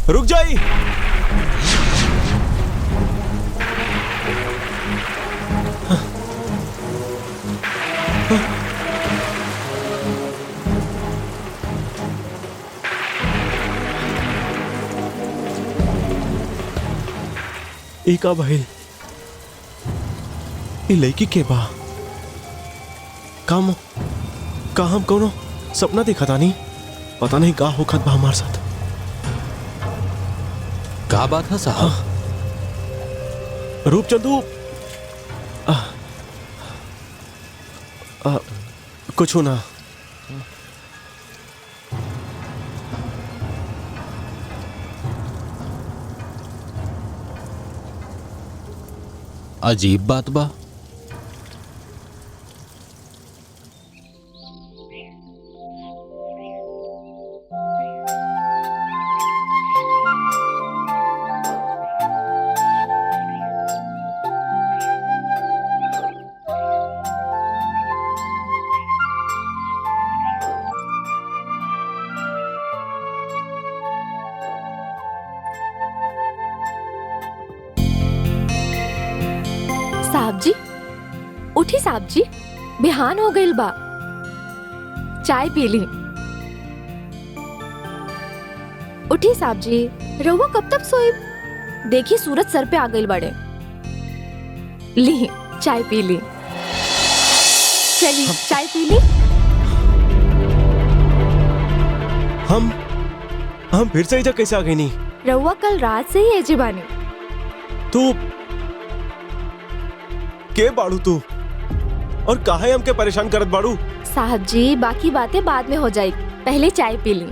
रुक जाई। का भइल? ई लड़की के बा? का हम कोनो सपना देखा था? नहीं पता नहीं का होखत बा हमारे साथ। का बात है साहब? रूपचंदू कुछ हो ना। अजीब बात बा। साहब जी उठी। साहब जी बिहान हो गइल बा, चाय पी ली। उठी साहब जी, रउआ कब तक सोइब? देखी सूरज सर पे आ गइल बड़े। ली चाय पी ली। चली चाय पी ली। हम फिर से इधर कैसे आ गई? नहीं रउआ कल रात से ही एजे बानी। तू के बाड़ू तू और काहे हमके परेशान करत बाड़ू? साहब जी बाकी बातें बाद में हो जाए, पहले चाय पी ली।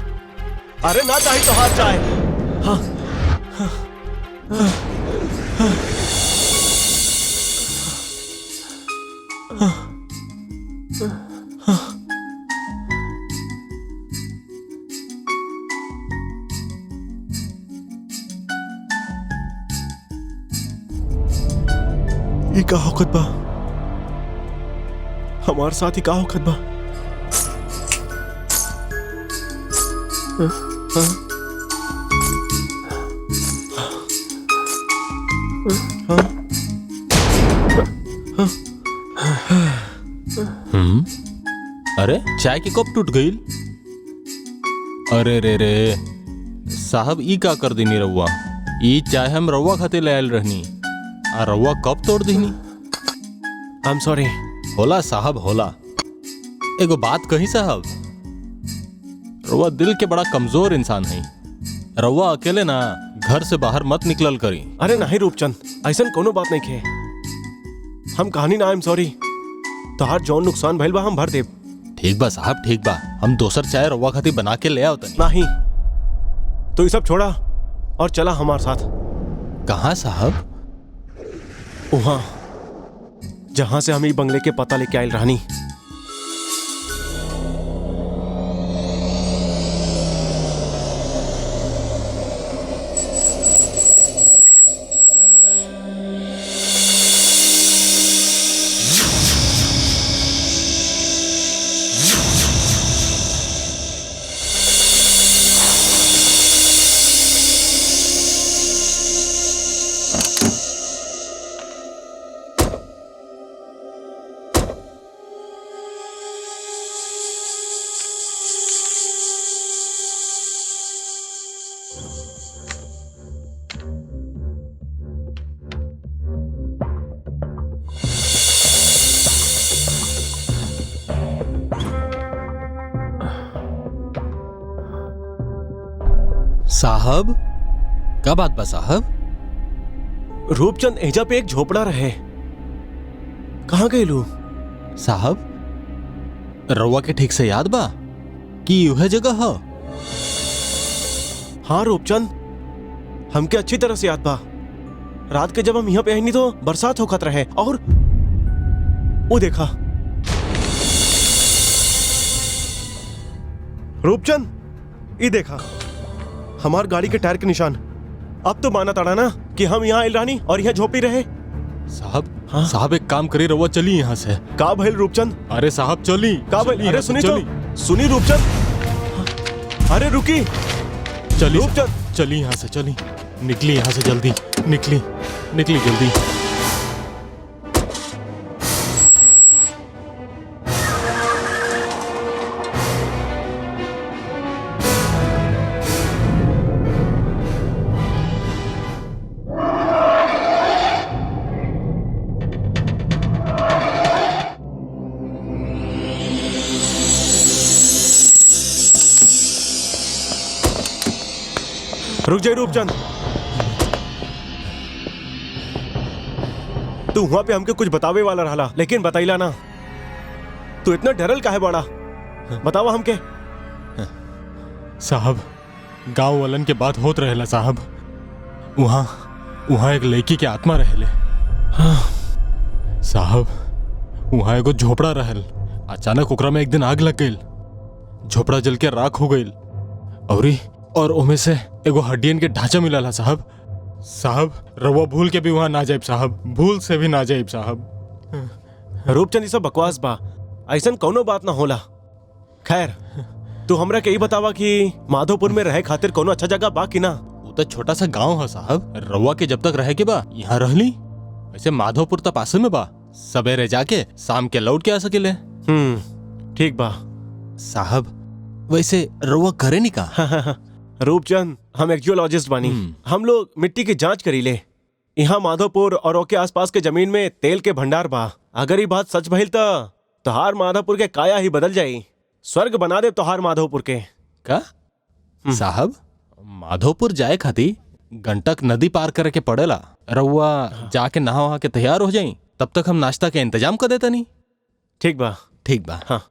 अरे ना चाहिए तो हाथ चाय। हाँ, ये का होखत बा? हमारे साथ ही का होखत बा? अरे चाय की कप टूट गई। अरे रे रे साहब ई का कर दीनी रउआ? ई चाय हम रउआ खाते ले आयल रहनी आ रउआ कब तोड़ दीनी? I am sorry. होला साहब होला। एगो बात कही साहब, रउआ दिल के बड़ा कमजोर इंसान है। रउआ अकेले ना घर से बाहर मत निकलल करी। अरे नहीं रूपचंद, ऐसा कोनो बात नहीं खे। हम कहानी ना आई एम सॉरी। तोहार जौन नुकसान भइल बा हम भर देब। ठीक बा साहब ठीक बा, हम दोसर चाय रउआ खातिर बना के ले आओ तनी। नहीं तो ये सब छोड़ा और चला हमारे साथ। कहाँ साहब? वहां जहां से हम ई बंगले के पता लेके आयल रहनी। साहब क्या बात बा साहब? रूपचंद एजा पे एक झोपड़ा रहे, कहाँ गए लू? साहब रउआ के ठीक से याद बा कि यह जगह है? हाँ रूपचंद, हमके अच्छी तरह से याद बा। रात के जब हम यहाँ पे आई नहीं तो बरसात होखत रहे और वो देखा। रूपचंद ये देखा हमार गाड़ी के टायर के निशान। अब तो माना ताड़ा ना कि हम यहाँ आइल रानी और यहाँ झोपड़ी रहे। साहब हाँ? साहब एक काम करी, रउआ चली यहाँ से। का भइल रूपचंद? अरे साहब चली का भइल? अरे सुनी तो, सुनी रूपचंद। अरे रुकी, चली रूपचंद चली यहाँ से, चली निकली यहाँ से, जल्दी निकली निकली जल्दी। रुक जाए रूपचंद, तू वहां पे हमके कुछ बतावे वाला रहा, लेकिन बताइला ना। तू इतना डरल काहे बड़ा, बतावा हमके। साहब गांव वालन के बात होत रहेला साहब, वहां वहां एक लड़की के आत्मा रहेले। साहब वहां एगो झोपड़ा रहल, अचानक ओकरा में एक दिन आग लग गई, झोपड़ा जल के राख हो गई और ओमे से एगो हड्डियन के ढांचा मिलल है साहब। साहब रवा भूल के भी वहां ना जाइब साहब, भूल से भी ना जाइब साहब। रूपचंद ये सब बकवास बा, ऐसन कोनो बात ना होला। खैर तू हमरा के ही बतावा कि माधोपुर में रहे खातिर कोनो अच्छा जगह बा कि ना। वो तो छोटा सा गांव है साहब, रवा के जब तक रहे के बा यहाँ रहली। वैसे माधोपुर तो पासे में बा, सवेरे जाके शाम के लौट के आ सकेले। ठीक बा साहब वैसे रवा करे नहीं का? रूपचंद हम एक जियोलॉजिस्ट बानी, हम लोग मिट्टी की जांच करी ले। यहाँ माधोपुर और ओके आसपास के जमीन में तेल के भंडार बा। अगर ये बात सच भइल तो तोहार माधोपुर के काया ही बदल जाई, स्वर्ग बना दे तोहार माधोपुर के। का साहब माधोपुर जाए खातिर गंडक नदी पार करे के पड़ेला। रउआ जाके नहा वहा के तैयार हो जाई, तब तक हम नाश्ता के इंतजाम कर देता नहीं। ठीक बा। ठीक बा। हाँ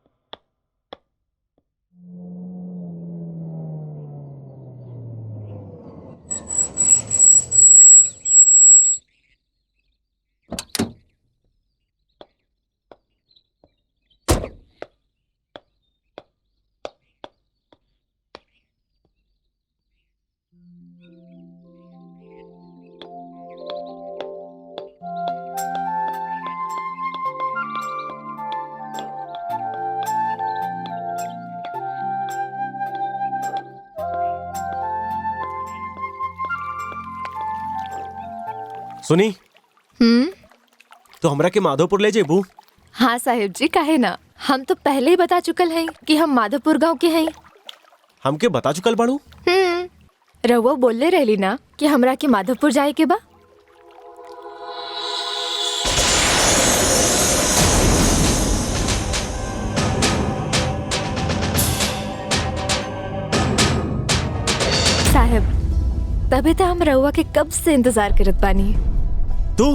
सुनी, तो हमरा के माधोपुर ले जेबू? हाँ साहेब जी, काहे ना, हम तो पहले ही बता चुकल हैं कि हम माधोपुर गांव के हैं। हमके बता चुकल बाड़ू? रहुआ बोलले रहली ना कि हमरा के माधोपुर जाए के बा। साहेब तभी तो हम रहुआ के कब से इंतजार करत बानी। तू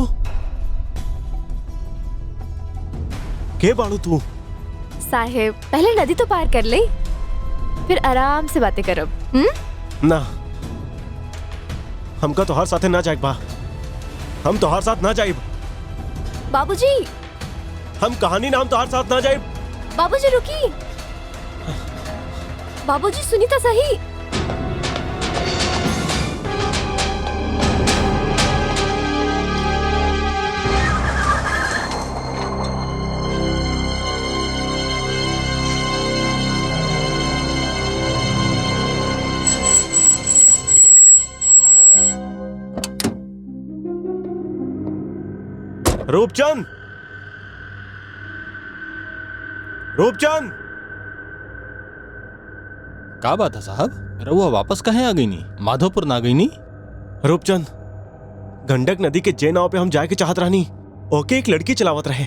के बाड़ू तू? साहेब पहले नदी तो पार कर ले, फिर आराम से बातें करब। ना, हमका तोहार साथे ना जाइब बा, हम तोहार साथ ना जाइब। बाबूजी, हम कहानी नाम तोहार साथ ना जाइब। बाबूजी रुकी, बाबूजी सुनी तो सही। रूपचंद, रूपचंद, का बात है साहब, रउआ वापस कहे आ गई नी? माधोपुर ना गई नी? रूपचंद, गंडक नदी के जे नाव पे हम जाए के चाहत रहनी, ओके एक लड़की चलावत रहे।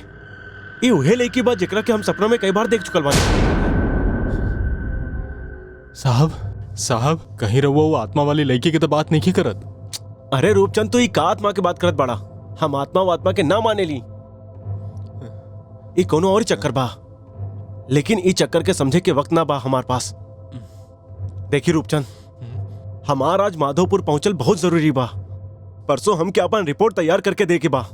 ये उहे लड़की बात जेकरा के हम सपनों में कई बार देख चुकल बानी। साहब कहीं रउआ वो आत्मा वाली लड़की की तो बात नहीं करत? अरे रूपचंद, तू का आत्मा के बात करत बाड़ा? हम आत्मा वात्मा के ना माने ली, ई कोनो और चक्कर बा, लेकिन ई चक्कर के समझे के वक्त ना बा हमार पास। देखी रूपचंद, हमार आज माधोपुर पहुंचल बहुत जरूरी बा। परसों हम क्या अपन रिपोर्ट तैयार करके दे के बा।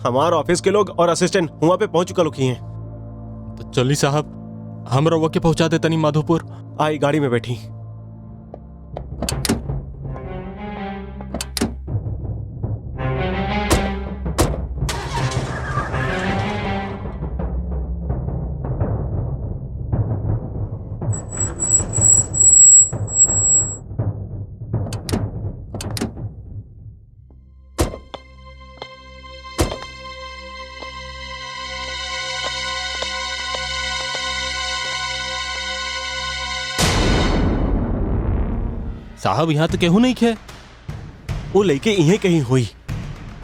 हमार ऑफिस के लोग और असिस्टेंट वहां पे पहुंच चुका लोग हैं। तो चली साहब, हम रउआ के पहुंचा देता नहीं माधोपुर। आई गाड़ी में बैठी। साहब यहाँ तो केहू नहीं खे। वो लड़के यहीं कहीं हुई।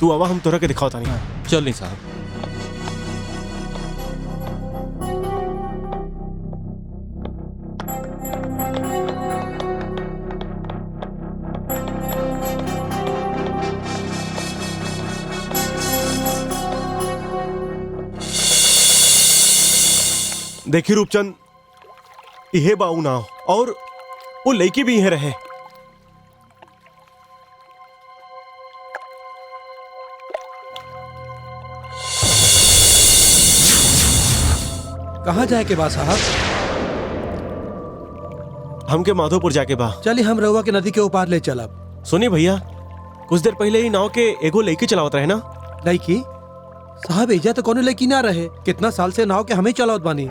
तू आवा, हम तोरा के दिखाओ तानी। चल नहीं साहब। देखी रूपचंद, यह बाऊ ना और वो लड़की भी यहीं रहे। कहाँ जाए के बा साहब? हमके माधोपुर जाके बा। चलिए हम रउआ के नदी के ऊपार ले चलब। सुनी भैया, कुछ देर पहले ही नाव के एगो लड़की चलावत रहे ना। लड़की? साहब एजा तो कोनो लड़की ना रहे। कितना साल से नाव के हमें चलावत बानी।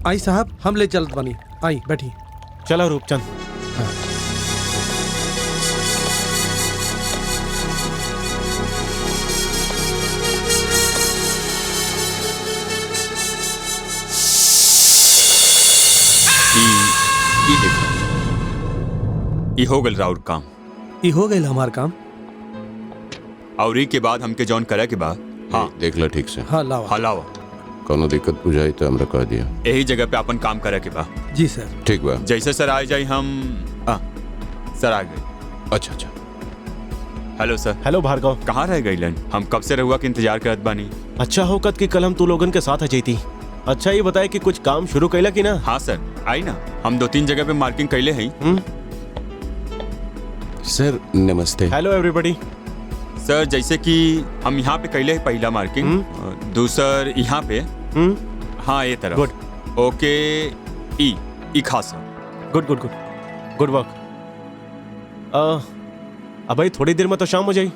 आई साहब, हम ले चलत बानी। आई बैठी। चलो रूपचंद। ई देखो, ई हो गल राउर काम। ई हो गई हमार काम। और ई के बाद हमके जॉन करे के बाद। हाँ देख लो ठीक से। हाँ लावा। हलावा कोनो दिक्कत बुझाई तो हमरा कह दिया। यही जगह पे अपन काम करे के बा। जी सर। ठीक बा। जैसे सर आ जाए हम। सर आ गए। अच्छा अच्छा। हेलो सर। हेलो भार्गव। कहाँ रह गई लन? हम कब से रहुआ के इंतजार करत बानी। अच्छा होकत कि कल हम तू लोगन के साथ आ जाती। अच्छा ये बताए कि कुछ काम शुरू कैला कि ना? हाँ सर, आई ना। हम 2-3 जगह पे मार्किंग कैले हैं। सर नमस्ते। Hello everybody. सर जैसे कि हम यहाँ पे कैले हैं पहला मार्किंग, दूसर यहाँ पे। हाँ ये तरफ। गुड। ओके। ई खास। Good good good good work. अब भाई थोड़ी देर में तो शाम हो जाई,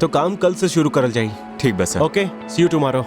तो काम कल से शुरू करल जाई। ठीक बस सर। ओके, सी यू टुमारो।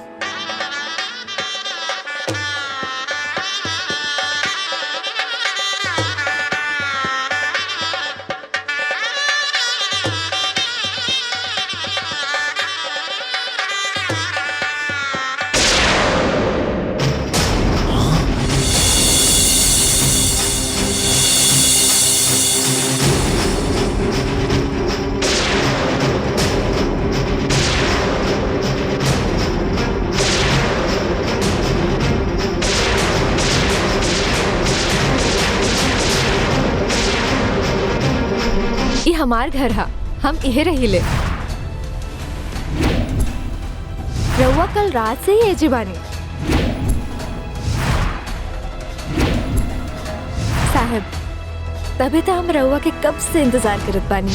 हमार घर हा, हम इहे रहिले। रउआ कल रात से ही एजे बानी। साहब, तभी तो हम रउआ के कब से इंतजार करत बानी।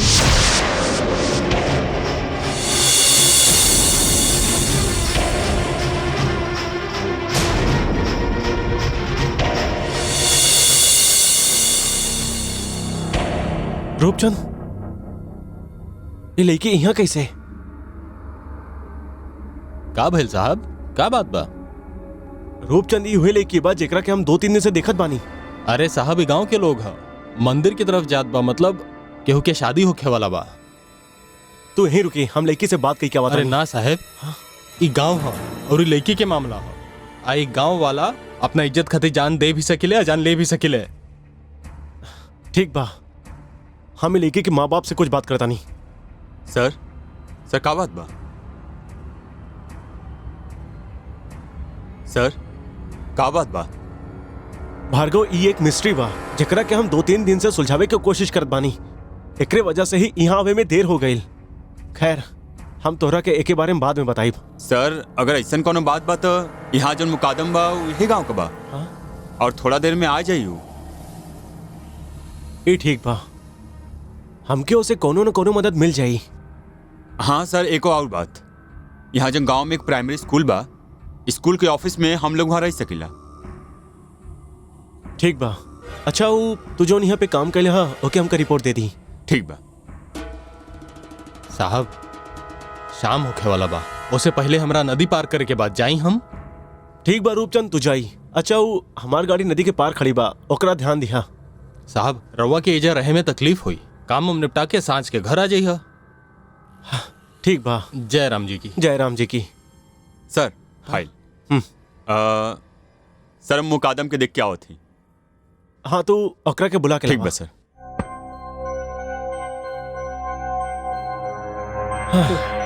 रूपचंद, ये लड़की यहाँ कैसे? का भइल साहब? का बात बा? रूपचंद ये हुए लड़की बा जेकरा के हम 2-3 दिन से देखत बानी। अरे साहब, ये गांव के लोग ह, मंदिर की तरफ जात बा, मतलब केहू के शादी होखे वाला बा। तू यहीं रुकी, हम लड़की से बात कई क्या बात। अरे ना साहब, ई गांव ह और ई लड़की के मामला ह। आई गांव वाला अपना इज्जत खातिर जान दे भी सकिले, जान ले भी सकिले। ठीक बा, हम लड़की के माँ बाप से कुछ बात करता नहीं। सर का बात बा? सर का बात बा? भार्गव, ये एक मिस्ट्री बा जेकरा के हम 2-3 दिन से सुलझावे के कोशिश करत बानी। एकरे वजह से ही यहाँ आवे में देर हो गई। खैर, हम तोहरा के एके बारे में बाद में बताइब। सर अगर ऐसा कोनो बात बा तो यहाँ जो मुकादम बा वही गाँव का बा। और थोड़ा देर में आ जाइयो। ये ठीक बा, हमके उसे कोनो न कोनो मदद मिल जाई। हाँ सर, एक और बात, यहाँ जो गांव में एक प्राइमरी स्कूल बा, स्कूल के ऑफिस में हम लोग वहाँ रह सकिला। ठीक बा। अच्छा, वो तू जो यहाँ पे काम कैले हा, ओके हमका रिपोर्ट दे दी। ठीक बा साहब, शाम होखे वाला बा, उससे पहले हमरा नदी पार करे के बाद जाई हम। ठीक बा रूपचंद, तू जाई। अच्छा, वो हमार गाड़ी नदी के पार खड़ी बा, ओकरा ध्यान दिहा। साहब, रउआ के एजा रहे में तकलीफ हुई, काम हम निपटा के सांझ के घर आ जाइए। ठीक बा। जय राम जी की। जय राम जी की। सर, फाइल। सर हम मुकादम के देख क्या होती? हाँ तो ओकरा के बुला के ठीक लावा। बा सर। हाँ।